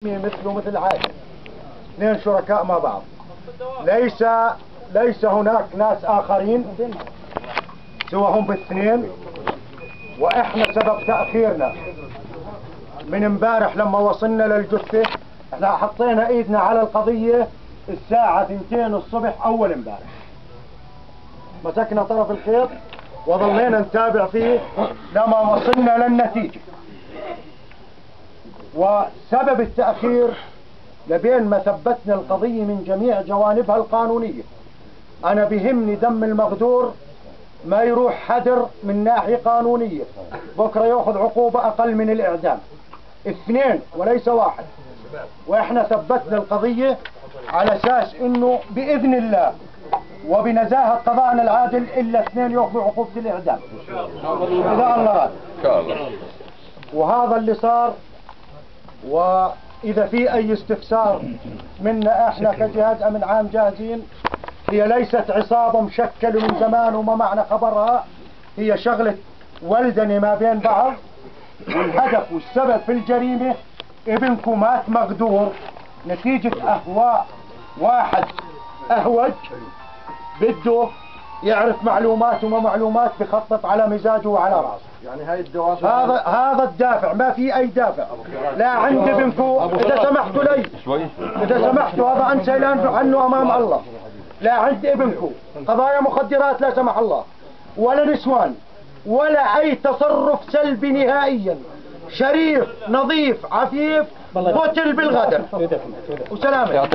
مثله مثل عائلة، اثنين شركاء مع بعض. ليس هناك ناس آخرين سواهم بالاثنين، واحنا سبب تأخيرنا من امبارح لما وصلنا للجثة. احنا حطينا ايدنا على القضية الساعة 2 الصبح اول امبارح، مسكنا طرف الخيط وظلينا نتابع فيه لما وصلنا للنتيجة. وسبب التأخير لبين ما ثبتنا القضية من جميع جوانبها القانونية. أنا بهمني دم المغدور ما يروح حدر من ناحية قانونية، بكرة يأخذ عقوبة أقل من الإعدام، 2 وليس 1. وإحنا ثبتنا القضية على أساس إنه بإذن الله وبنزاهة قضاءنا العادل إلا 2 يأخذوا عقوبة الإعدام إذا الله راد. وهذا اللي صار. وإذا في أي استفسار منا احنا كجهاز أمن عام جاهزين. هي ليست عصابة مشكلة من زمان وما معنا خبرها، هي شغلة ولدني ما بين بعض. والهدف والسبب في الجريمة ابنكم مات مغدور نتيجة أهواء واحد أهوج بده يعرف معلومات وما معلومات، بخطط على مزاجه وعلى راسه. يعني هاي الدوافع هذا الدافع، ما في اي دافع. لا عند ابنكم اذا سمحتوا لي، اذا سمحتوا هذا انسى ينفع عنه امام الله. لا عند ابنكم قضايا مخدرات لا سمح الله، ولا نسوان، ولا اي تصرف سلبي نهائيا. شريف نظيف عفيف قتل بالغدر. وسلامة.